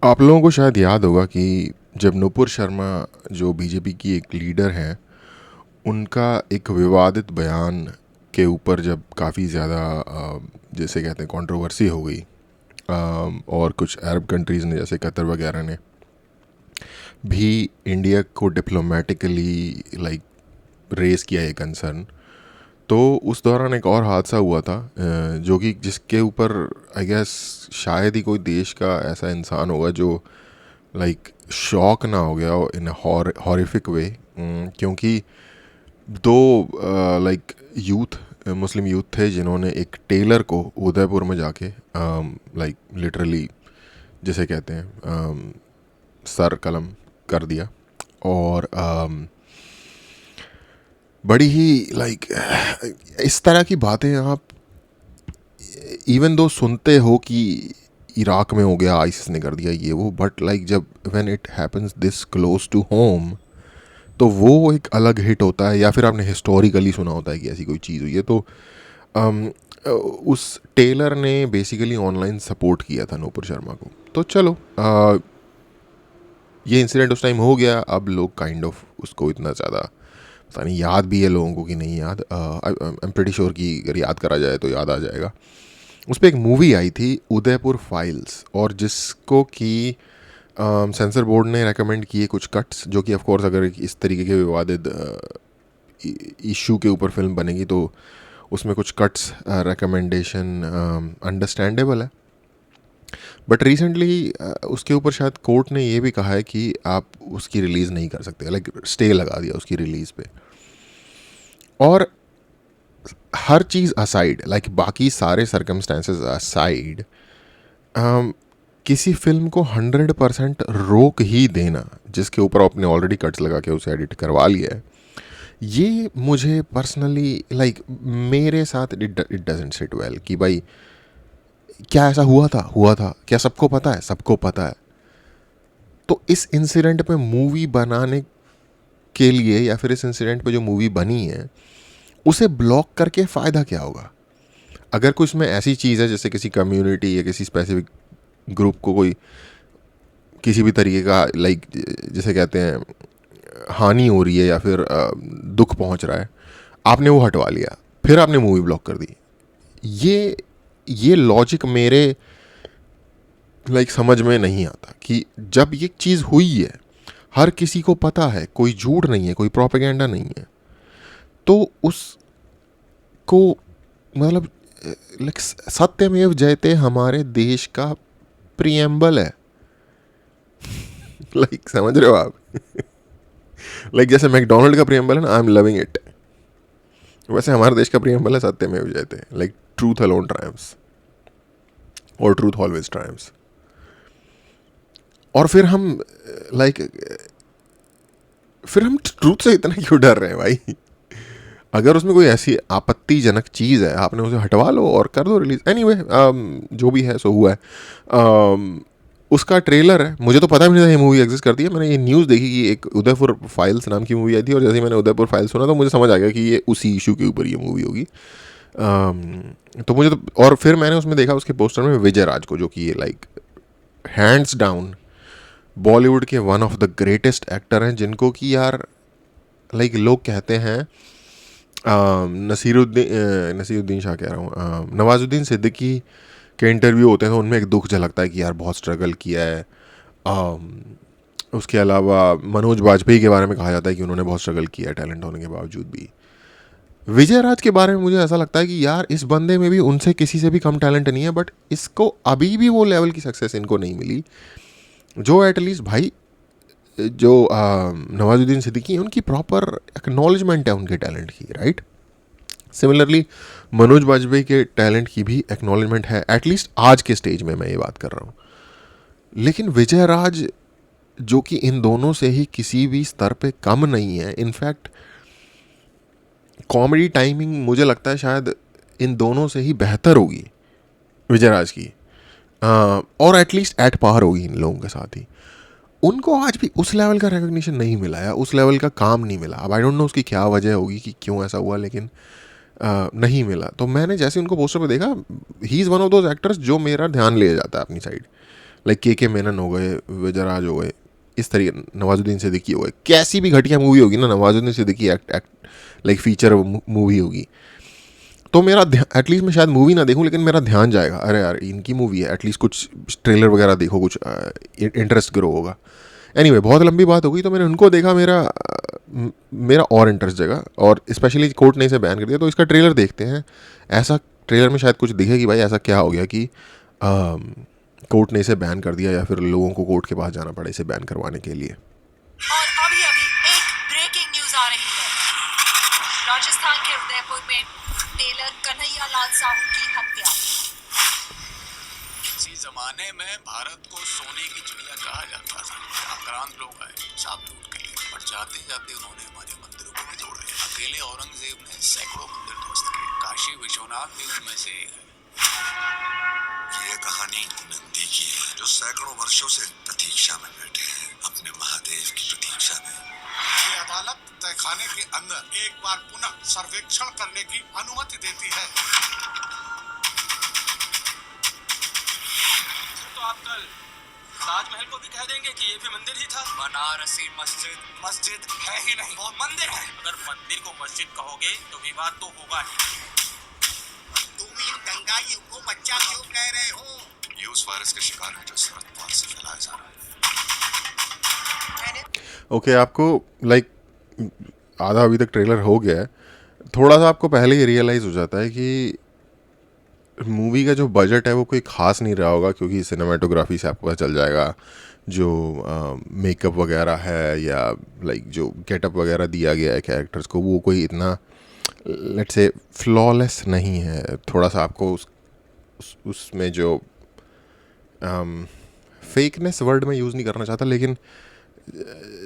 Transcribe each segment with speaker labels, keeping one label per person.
Speaker 1: आप लोगों को शायद याद होगा कि जब नुपुर शर्मा जो बीजेपी की एक लीडर हैं, उनका एक विवादित बयान के ऊपर जब काफ़ी ज़्यादा जैसे कहते हैं कंट्रोवर्सी हो गई, और कुछ अरब कंट्रीज़ ने जैसे कतर वगैरह ने भी इंडिया को डिप्लोमेटिकली लाइक रेज़ किया ये कंसर्न। तो उस दौरान एक और हादसा हुआ था, जो कि जिसके ऊपर आई गेस शायद ही कोई देश का ऐसा इंसान होगा जो लाइक शॉक ना हो गया इन हॉरिफिक वे। क्योंकि दो लाइक यूथ मुस्लिम यूथ थे जिन्होंने एक टेलर को उदयपुर में जाके लाइक लिटरली जिसे कहते हैं सर कलम कर दिया। और बड़ी ही लाइक इस तरह की बातें आप इवन दो सुनते हो कि इराक में हो गया, आईसिस ने कर दिया ये वो, बट लाइक जब when it happens this close to home तो वो एक अलग हिट होता है। या फिर आपने हिस्टोरिकली सुना होता है कि ऐसी कोई चीज़ हुई है। तो अम, उस टेलर ने बेसिकली ऑनलाइन सपोर्ट किया था नूपुर शर्मा को। तो चलो ये इंसिडेंट उस टाइम हो गया। अब लोग काइंड ऑफ उसको इतना ज़्यादा पता नहीं याद भी है लोगों को कि नहीं याद। आई एम प्रीटी श्योर कि अगर याद करा जाए तो याद आ जाएगा। उस पर एक मूवी आई थी उदयपुर फाइल्स, और जिसको कि सेंसर बोर्ड ने रेकमेंड किए कुछ कट्स, जो कि ऑफ कोर्स अगर इस तरीके के विवादित इशू के ऊपर फिल्म बनेगी तो उसमें कुछ कट्स रिकमेंडेशन अंडरस्टैंडेबल है। बट रिसेंटली उसके ऊपर शायद कोर्ट ने ये भी कहा है कि आप उसकी रिलीज़ नहीं कर सकते, लाइक स्टे लगा दिया उसकी रिलीज़ पे। और हर चीज़ असाइड, लाइक बाकी सारे सर्कमस्टेंसेस असाइड, किसी फिल्म को 100% रोक ही देना जिसके ऊपर आपने ऑलरेडी कट्स लगा के उसे एडिट करवा लिया है, ये मुझे पर्सनली लाइक मेरे साथ इट डजंट सिट वेल। कि भाई क्या ऐसा हुआ था क्या सबको पता है? सबको पता है। तो इस इंसिडेंट पे मूवी बनाने के लिए या फिर इस इंसिडेंट पे जो मूवी बनी है उसे ब्लॉक करके फ़ायदा क्या होगा? अगर कुछ में ऐसी चीज़ है जैसे किसी कम्युनिटी या किसी स्पेसिफिक ग्रुप को कोई किसी भी तरीके का लाइक जैसे कहते हैं हानि हो रही है या फिर दुख पहुंच रहा है, आपने वो हटवा लिया, फिर आपने मूवी ब्लॉक कर दी। ये लॉजिक मेरे लाइक समझ में नहीं आता कि जब ये चीज़ हुई है, हर किसी को पता है, कोई झूठ नहीं है, कोई प्रोपेगेंडा नहीं है, तो उसको मतलब लाइक सत्यमेव जयते हमारे देश का प्रियम्बल है। लाइक समझ रहे हो आप? लाइक जैसे मैकडोनल्ड का प्रियम्बल है ना, आई एम लविंग इट, वैसे हमारे देश का प्रियम्बल है सत्यमेव जयते, लाइक ट्रूथ अलोन ट्रायम्फ्स और ट्रूथ ऑलवेज ट्रायम्फ्स। और फिर हम ट्रूथ से इतना क्यों डर रहे हैं भाई? अगर उसमें कोई ऐसी आपत्तिजनक चीज़ है, आपने उसे हटवा लो और कर दो रिलीज। एनीवे जो भी है सो हुआ है। उसका ट्रेलर है, मुझे तो पता भी नहीं था ये मूवी एग्जिस्ट करती है। मैंने ये न्यूज़ देखी कि एक उदयपुर फाइल्स नाम की मूवी आई थी, और जैसे ही मैंने उदयपुर फाइल्स सुना तो मुझे समझ आ गया कि ये उसी इशू के ऊपर ये मूवी होगी। तो मुझे तो, और फिर मैंने उसमें देखा उसके पोस्टर में विजय राज को, जो कि ये लाइक हैंड्स डाउन बॉलीवुड के one of the greatest actor हैं, जिनको कि यार लाइक लोग कहते हैं नसीरुद्दीन शाह कह रहा हूँ, नवाजुद्दीन सिद्दीकी के इंटरव्यू होते हैं तो उनमें एक दुख झलकता है कि यार बहुत स्ट्रगल किया है। उसके अलावा मनोज बाजपेयी के बारे में कहा जाता है कि उन्होंने बहुत स्ट्रगल किया है टैलेंट होने के बावजूद भी। विजय राज के बारे में मुझे ऐसा लगता है कि यार इस बंदे में भी उनसे किसी से भी कम टैलेंट नहीं है, बट इसको अभी भी वो लेवल की सक्सेस इनको नहीं मिली जो एटलीस्ट भाई जो नवाजुद्दीन सिद्दीकी उनकी प्रॉपर एक्नॉलेजमेंट है उनके टैलेंट की, राइट? सिमिलरली मनोज बाजपेयी के टैलेंट की भी एक्नॉलेजमेंट है, एटलीस्ट आज के स्टेज में मैं ये बात कर रहा हूँ। लेकिन विजय राज जो कि इन दोनों से ही किसी भी स्तर पे कम नहीं है, इनफैक्ट कॉमेडी टाइमिंग मुझे लगता है शायद इन दोनों से ही बेहतर होगी विजय राज की, और एटलीस्ट एट पार होगी इन लोगों के साथ ही। उनको आज भी उस लेवल का रिकग्निशन नहीं मिला है, उस लेवल का काम नहीं मिला। अब आई डोंट नो उसकी क्या वजह होगी कि क्यों ऐसा हुआ, लेकिन नहीं मिला। तो मैंने जैसे उनको पोस्टर पे देखा, he is one of those actors जो मेरा ध्यान ले जाता है अपनी साइड। लाइक के मेनन हो गए, विजयराज हो गए, इस तरीके, नवाजुद्दीन सिद्दीकी हो गए, कैसी भी घटिया मूवी होगी ना, Nawazuddin Siddiqui act like feature movie होगी, तो मेरा एटलीस्ट मैं शायद मूवी ना देखूं लेकिन मेरा ध्यान जाएगा, अरे यार इनकी मूवी है, एटलीस्ट कुछ ट्रेलर वगैरह देखो, कुछ इंटरेस्ट ग्रो होगा। एनीवे बहुत लंबी बात हो गई, तो मैंने उनको देखा, मेरा और इंटरेस्ट जगा, और स्पेशली कोर्ट ने इसे बैन कर दिया, तो इसका ट्रेलर देखते हैं। ऐसा ट्रेलर में शायद कुछ दिखे कि भाई ऐसा क्या हो गया कि कोर्ट ने इसे बैन कर दिया, या फिर लोगों को कोर्ट के पास जाना पड़ा इसे बैन करवाने के लिए।
Speaker 2: और अभी अभी एक ब्रेकिंग न्यूज आ रही है। राजस्थान के उदयपुर में टेलर कन्हैया लाल साहू की हत्या।
Speaker 3: किसी जमाने में भारत को सोने की चिड़िया कहा जाता था। आक्रांत लोग आए, सब लूट के लिए, पर जाते जाते उन्होंने हमारे मंदिरों को भी तोड़े। अकेले औरंगजेब ने सैकड़ों मंदिर ध्वस्त किए, काशी विश्वनाथ भी उनमें से एक है। ये कहानी नंदी की है, जो सैकड़ों वर्षों से प्रतीक्षा में बैठे हैं, अपने महादेव की प्रतीक्षा में। ये अदालत तहखाने के अंदर एक बार पुनः सर्वेक्षण करने की अनुमति देती है। तो आप कल ताजमहल को भी कह देंगे कि ये भी मंदिर ही था। बनारसी मस्जिद है ही नहीं, वो मंदिर है। अगर मंदिर को मस्जिद कहोगे तो विवाद तो होगा ही। तुम इन दंगाइयों को बच्चा क्यों कह रहे हो? ये उस वायरस के शिकार है जो सरहद पार से फैलाया जा रहा है।
Speaker 1: ओके, आपको लाइक आधा अभी तक ट्रेलर हो गया है, थोड़ा सा आपको पहले ही रियलाइज़ हो जाता है कि मूवी का जो बजट है वो कोई ख़ास नहीं रहा होगा, क्योंकि सिनेमाटोग्राफी से आपको पता चल जाएगा, जो मेकअप वगैरह है या लाइक जो गेटअप वगैरह दिया गया है कैरेक्टर्स को, वो कोई इतना लेट्स से फ्लॉलेस नहीं है। थोड़ा सा आपको उसमें जो फेकनेस वर्ड में यूज़ नहीं करना चाहता, लेकिन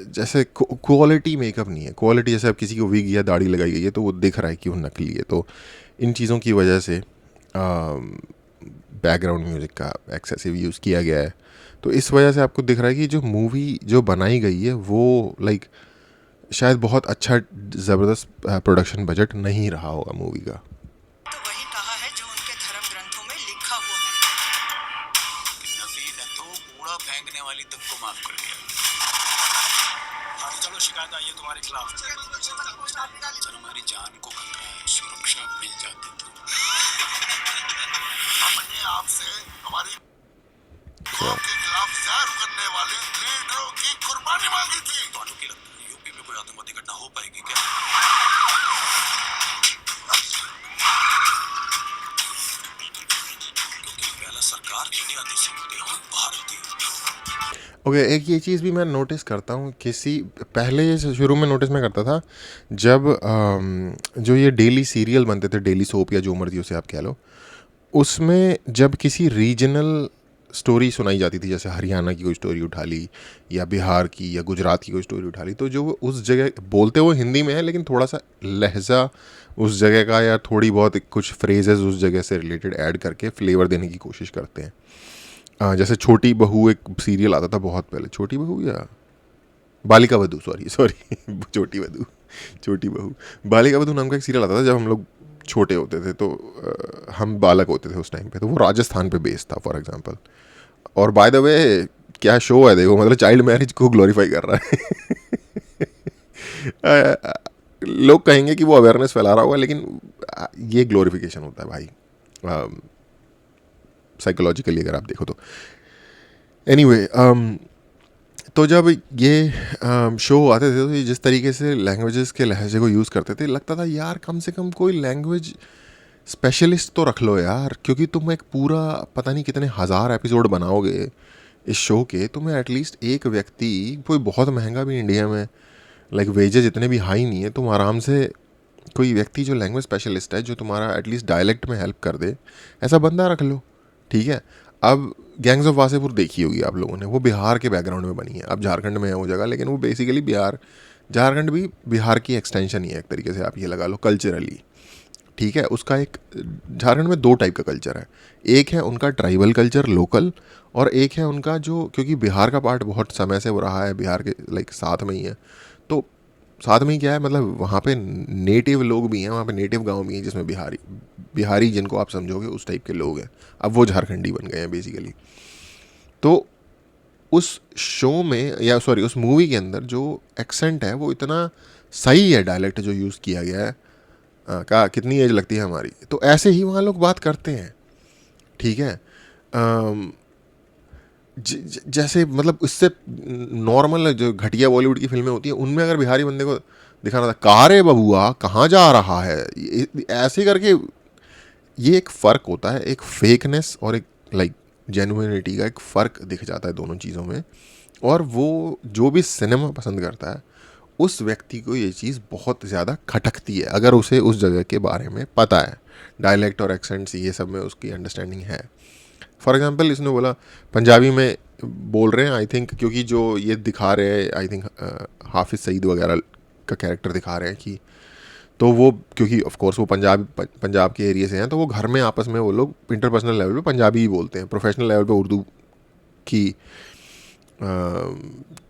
Speaker 1: जैसे क्वालिटी मेकअप नहीं है, क्वालिटी जैसे अब किसी को विग या दाढ़ी लगाई गई है तो वो दिख रहा है कि वो नकली है। तो इन चीज़ों की वजह से बैकग्राउंड म्यूज़िक का एक्सेसिव यूज़ किया गया है, तो इस वजह से आपको दिख रहा है कि जो मूवी जो बनाई गई है वो लाइक शायद बहुत अच्छा ज़बरदस्त प्रोडक्शन बजट नहीं रहा होगा मूवी का।
Speaker 2: तो वही कहा है जो उनके धर्म ग्रंथों में लिखा हुआ है।
Speaker 3: नबी ने तो कूड़ा फेंकने वाली तक को माफ कर दिया। चलो शिकायत आई है तुम्हारे खिलाफ। सर हमारी जान को खतरा है, सुरक्षा मिल जाती तो। हमने आपसे हमारी कौम के खिलाफ जहर उगलने वाले लीडरों की कुर्बानी मांगी थी। ਤੁਹਾਨੂੰ ਕੀ लगता है यूपी में कोई आतंकवादी घटना हो पाएगी क्या? क्योंकि पहला सरकार इंडिया दी सकते हो, भारत दी।
Speaker 1: ओके, एक ये चीज़ भी मैं नोटिस करता हूँ, किसी पहले शुरू में नोटिस मैं करता था जब जो ये डेली सीरियल बनते थे, डेली सोप या जो मर्जी उसे आप कह लो, उसमें जब किसी रीजनल स्टोरी सुनाई जाती थी, जैसे हरियाणा की कोई स्टोरी उठा ली या बिहार की या गुजरात की कोई स्टोरी उठा ली, तो जो वो उस जगह बोलते वो हिंदी में है लेकिन थोड़ा सा लहजा उस जगह का या थोड़ी बहुत कुछ फ्रेजेस उस जगह से रिलेटेड ऐड करके फ्लेवर देने की कोशिश करते हैं। जैसे छोटी बहू एक सीरियल आता था बहुत पहले, छोटी बहू या बालिका वधू, सॉरी छोटी बहू बालिका वधू नाम का एक सीरियल आता था जब हम लोग छोटे होते थे, तो हम बालक होते थे उस टाइम पे, तो वो राजस्थान पे बेस्ड था फॉर एग्जांपल। और बाय द वे क्या शो है देखो, मतलब चाइल्ड मैरिज को ग्लोरीफाई कर रहा है। लोग कहेंगे कि वो अवेयरनेस फैला रहा होगा, लेकिन ये ग्लोरिफिकेशन होता है भाई, साइकोलॉजिकली अगर आप देखो तो। एनीवे तो जब ये शो आते थे तो ये जिस तरीके से लैंग्वेजेस के लहजे को यूज़ करते थे, लगता था यार कम से कम कोई लैंग्वेज स्पेशलिस्ट तो रख लो यार, क्योंकि तुम एक पूरा पता नहीं कितने हज़ार एपिसोड बनाओगे इस शो के, तुम्हें एटलीस्ट एक व्यक्ति, कोई बहुत महंगा भी इंडिया में लाइक वेजेज इतने भी हाई नहीं है, तुम आराम से कोई व्यक्ति जो लैंग्वेज स्पेशलिस्ट है, जो तुम्हारा एटलीस्ट डायलेक्ट में हेल्प कर दे, ऐसा बंदा रख लो, ठीक है। अब गैंग्स ऑफ वासेपुर देखी होगी आप लोगों ने, वो बिहार के बैकग्राउंड में बनी है, अब झारखंड में है वो जगह, लेकिन वो बेसिकली झारखंड भी बिहार की एक्सटेंशन ही है एक तरीके से, आप ये लगा लो कल्चरली, ठीक है। उसका एक झारखंड में दो टाइप का कल्चर है, एक है उनका ट्राइबल कल्चर लोकल, और एक है उनका जो, क्योंकि बिहार का पार्ट बहुत समय से वो रहा है, बिहार के लाइक साथ में ही है, तो साथ में ही क्या है, मतलब वहाँ पे नेटिव लोग भी हैं, वहाँ पे नेटिव गांव भी हैं जिसमें बिहारी जिनको आप समझोगे उस टाइप के लोग हैं, अब वो झारखंडी बन गए हैं बेसिकली। तो उस शो में या सॉरी उस मूवी के अंदर जो एक्सेंट है वो इतना सही है, डायलेक्ट जो यूज़ किया गया है। कहा कितनी एज लगती है हमारी, तो ऐसे ही वहाँ लोग बात करते हैं, ठीक है। अम, जैसे मतलब इससे नॉर्मल जो घटिया बॉलीवुड की फिल्में होती हैं उनमें अगर बिहारी बंदे को दिखाना था, कहाँ रे बबुआ कहाँ जा रहा है, ऐसे करके, ये एक फ़र्क होता है, एक फेकनेस और एक लाइक जेन्युइनिटी का एक फ़र्क दिख जाता है दोनों चीज़ों में। और वो जो भी सिनेमा पसंद करता है उस व्यक्ति को ये चीज़ बहुत ज़्यादा खटकती है अगर उसे उस जगह के बारे में पता है, डायलेक्ट और एक्सेंट्स ये सब में उसकी अंडरस्टैंडिंग है। फॉर एग्जांपल इसने बोला पंजाबी में बोल रहे हैं, आई थिंक क्योंकि जो ये दिखा रहे हैं, आई थिंक हाफिज़ सईद वगैरह का कैरेक्टर दिखा रहे हैं कि, तो वो क्योंकि ऑफ कोर्स वो पंजाब के एरिया से हैं, तो वो घर में आपस में वो लोग इंटरपर्सनल लेवल पे पंजाबी ही बोलते हैं, प्रोफेशनल लेवल पे उर्दू की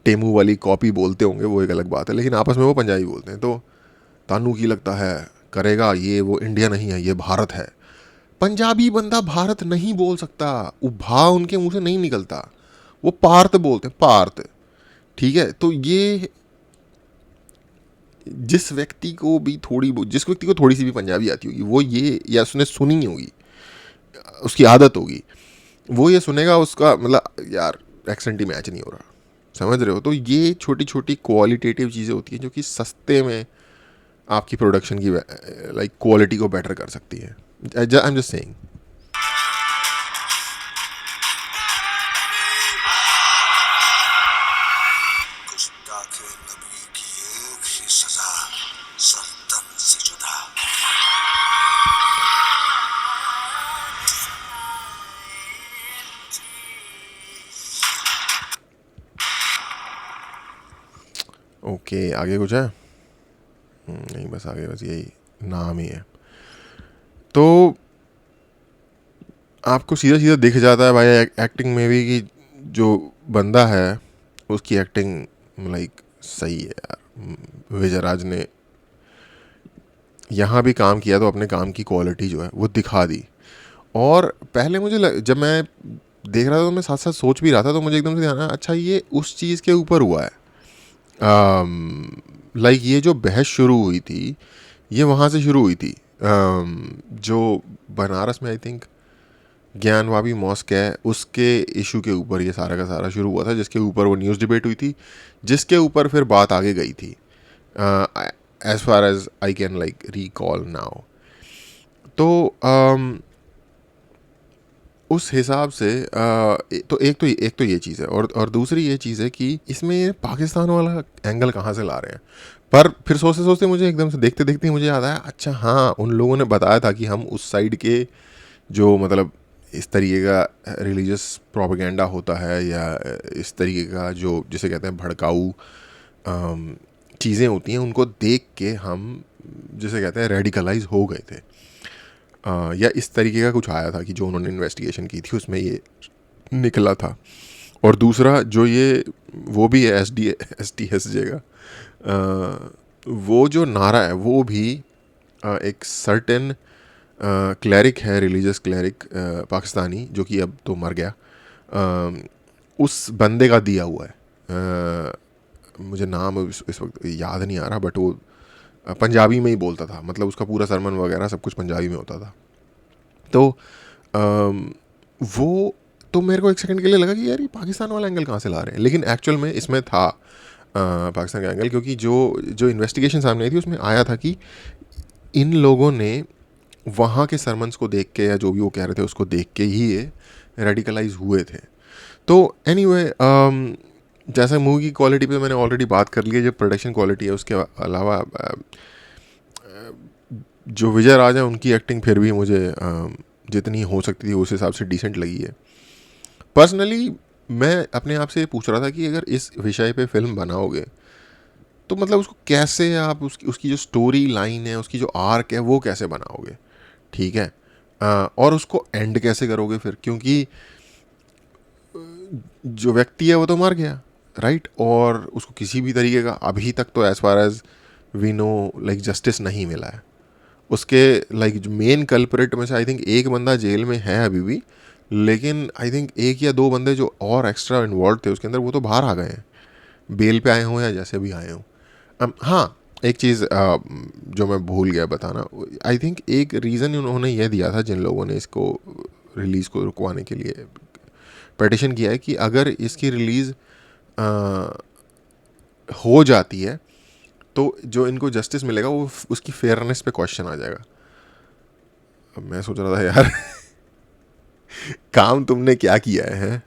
Speaker 1: टेमू वाली कॉपी बोलते होंगे, वो एक अलग बात है, लेकिन आपस में वो पंजाबी बोलते हैं। तो तानू की लगता है करेगा ये, वो इंडिया नहीं है ये भारत है। पंजाबी बंदा भारत नहीं बोल सकता, वो भा उनके मुंह से नहीं निकलता, वो पार्थ बोलते हैं, पार्थ, ठीक है। तो ये जिस व्यक्ति को थोड़ी सी भी पंजाबी आती होगी वो ये, या उसने सुनी होगी, उसकी आदत होगी, वो ये सुनेगा, उसका मतलब यार एक्सेंट ही मैच नहीं हो रहा, समझ रहे हो। तो ये छोटी छोटी क्वालिटेटिव चीज़ें होती हैं जो कि सस्ते में आपकी प्रोडक्शन की लाइक क्वालिटी को बेटर कर सकती है। I am just saying.
Speaker 3: गुस्ताखे नबी की एक ही सजा, सल्तन से जुदा।
Speaker 1: ओके आगे कुछ है? नहीं बस आगे बस यही नाम ही है। तो आपको सीधा सीधा दिख जाता है भाई एक्टिंग में भी कि जो बंदा है उसकी एक्टिंग लाइक सही है यार। विजय राज ने यहाँ भी काम किया तो अपने काम की क्वालिटी जो है वो दिखा दी। और पहले मुझे जब मैं देख रहा था तो मैं साथ साथ सोच भी रहा था, तो मुझे एकदम से ध्यान आया, अच्छा ये उस चीज़ के ऊपर हुआ है। लाइक ये जो बहस शुरू हुई थी ये वहाँ से शुरू हुई थी, जो बनारस में आई थिंक ज्ञानवापी मॉस्क है उसके इशू के ऊपर ये सारा का सारा शुरू हुआ था, जिसके ऊपर वो न्यूज़ डिबेट हुई थी, जिसके ऊपर फिर बात आगे गई थी, as far as I can like recall now. तो उस हिसाब से तो एक तो ये चीज़ है, और दूसरी ये चीज़ है कि इसमें पाकिस्तान वाला एंगल कहाँ से ला रहे हैं। पर फिर सोचते सोचते मुझे एकदम से देखते देखते मुझे याद आया, अच्छा हाँ उन लोगों ने बताया था कि हम उस साइड के जो मतलब इस तरीके का रिलीजियस प्रोपेगेंडा होता है या इस तरीके का जो जिसे कहते हैं भड़काऊ चीज़ें होती हैं, उनको देख के हम जिसे कहते हैं रेडिकलाइज हो गए थे, या इस तरीके का कुछ आया था कि जो उन्होंने इन्वेस्टिगेशन की थी उसमें ये निकला था। और दूसरा जो ये वो भी है SDSJ का वो जो नारा है वो भी एक सर्टेन क्लैरिक है, रिलीजियस क्लैरिक पाकिस्तानी, जो कि अब तो मर गया, उस बंदे का दिया हुआ है। मुझे नाम इस वक्त याद नहीं आ रहा, बट वो पंजाबी में ही बोलता था, मतलब उसका पूरा सरमन वगैरह सब कुछ पंजाबी में होता था। तो वो तो मेरे को एक सेकंड के लिए लगा कि यार ये पाकिस्तान वाला एंगल कहाँ से ला रहे हैं, लेकिन एक्चुअल में इसमें था पाकिस्तान का एंगल, क्योंकि जो इन्वेस्टिगेशन सामने आई थी उसमें आया था कि इन लोगों ने वहाँ के सरमन्स को देख के या जो भी वो कह रहे थे उसको देख के ही ये रेडिकलाइज हुए थे। तो एनीवे जैसे मूवी की क्वालिटी पे मैंने ऑलरेडी बात कर ली है, जो प्रोडक्शन क्वालिटी है उसके अलावा जो विजय राज है उनकी एक्टिंग फिर भी मुझे जितनी हो सकती थी उस हिसाब से डिसेंट लगी है। पर्सनली मैं अपने आप से पूछ रहा था कि अगर इस विषय पे फिल्म बनाओगे तो मतलब उसको कैसे आप उसकी जो स्टोरी लाइन है, उसकी जो आर्क है वो कैसे बनाओगे, ठीक है, और उसको एंड कैसे करोगे फिर, क्योंकि जो व्यक्ति है वो तो मर गया, राइट, और उसको किसी भी तरीके का अभी तक तो as far as we know like justice नहीं मिला है। उसके लाइक जो मेन कल्परेट में से आई थिंक एक बंदा जेल में है अभी भी, लेकिन आई थिंक एक या दो बंदे जो और एक्स्ट्रा इन्वॉल्व थे उसके अंदर, वो तो बाहर आ गए हैं, बेल पे आए हों या जैसे भी आए हों। हाँ, एक चीज़ जो मैं भूल गया बताना, आई थिंक एक रीज़न उन्होंने यह दिया था जिन लोगों ने इसको रिलीज़ को रुकवाने के लिए पिटिशन किया है, कि अगर इसकी रिलीज़ हो जाती है तो जो इनको जस्टिस मिलेगा वो उसकी फेयरनेस पे क्वेश्चन आ जाएगा। अब मैं सोच रहा था यार काम तुमने क्या किया है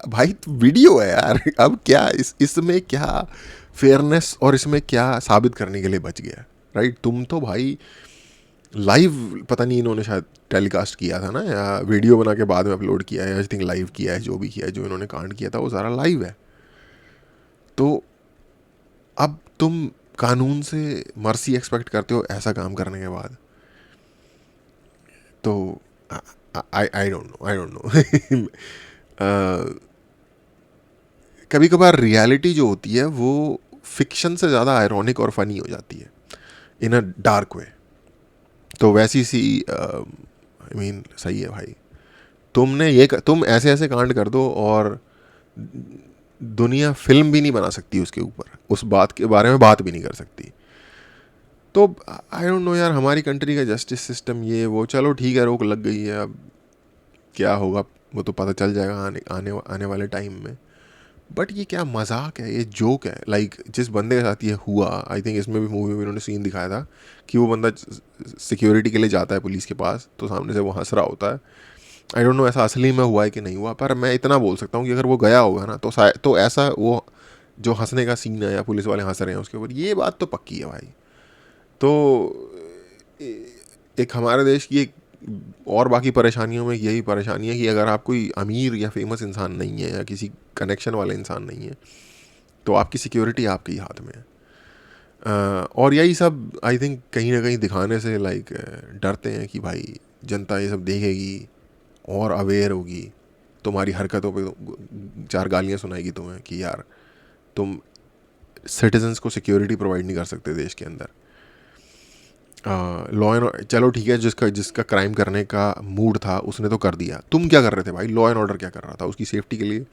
Speaker 1: भाई, वीडियो है यार, अब क्या इसमें क्या फेयरनेस और इसमें क्या साबित करने के लिए बच गया, राइट? तुम तो भाई लाइव, पता नहीं इन्होंने शायद टेलीकास्ट किया था ना, या वीडियो बना के बाद में अपलोड किया है, आई थिंक लाइव किया है, जो भी किया है, जो इन्होंने कांड किया था वो सारा लाइव है। तो अब तुम कानून से मर्सी एक्सपेक्ट करते हो ऐसा काम करने के बाद, तो आई डोंट नो कभी कभार रियलिटी जो होती है वो फिक्शन से ज़्यादा आयरॉनिक और फनी हो जाती है इन अ डार्क वे। तो वैसी सी आई मीन सही है भाई, तुम ऐसे ऐसे कांड कर दो और दुनिया फिल्म भी नहीं बना सकती उसके ऊपर, उस बात के बारे में बात भी नहीं कर सकती। तो आई डोंट नो यार, हमारी कंट्री का जस्टिस सिस्टम ये वो, चलो ठीक है, रोक लग गई है, अब क्या होगा वो तो पता चल जाएगा आने वाले टाइम में। बट ये क्या मजाक है, ये जोक है। लाइक जिस बंदे के साथ ये हुआ, आई थिंक इसमें भी मूवी में इन्होंने सीन दिखाया था कि वो बंदा सिक्योरिटी के लिए जाता है पुलिस के पास, तो सामने से वो हंस रहा होता है। आई डोंट नो ऐसा असली में हुआ है कि नहीं हुआ, पर मैं इतना बोल सकता हूँ कि अगर वो गया होगा ना तो ऐसा वो जो हंसने का सीन है या पुलिस वाले हंस रहे हैं उसके ऊपर, ये बात तो पक्की है भाई। तो एक हमारे देश की एक और बाकी परेशानियों में यही परेशानी है कि अगर आप कोई अमीर या फेमस इंसान नहीं है या किसी कनेक्शन वाले इंसान नहीं है, तो आपकी सिक्योरिटी आपके ही हाथ में है। और यही सब आई थिंक कहीं ना कहीं दिखाने से लाइक डरते हैं कि भाई जनता ये सब देखेगी और अवेयर होगी, तुम्हारी हरकतों पे चार गालियाँ सुनाएगी तुम्हें कि यार तुम सिटीजन्स को सिक्योरिटी प्रोवाइड नहीं कर सकते देश के अंदर। लॉ एंड, चलो ठीक है, जिसका क्राइम करने का मूड था उसने तो कर दिया, तुम क्या कर रहे थे भाई? लॉ एंड ऑर्डर क्या कर रहा था? उसकी सेफ्टी के लिए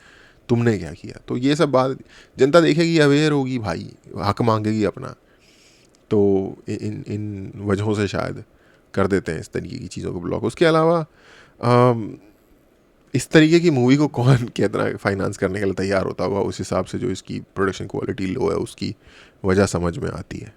Speaker 1: तुमने क्या किया? तो ये सब बात जनता देखेगी, अवेयर होगी भाई, हक मांगेगी अपना। तो इन इन वजहों से शायद कर देते हैं इस तरीके की चीज़ों को ब्लॉक। उसके अलावा इस तरीके की मूवी को कौन कितना फाइनेंस करने के लिए तैयार होता होगा, उस हिसाब से जो इसकी प्रोडक्शन क्वालिटी लो है उसकी वजह समझ में आती है।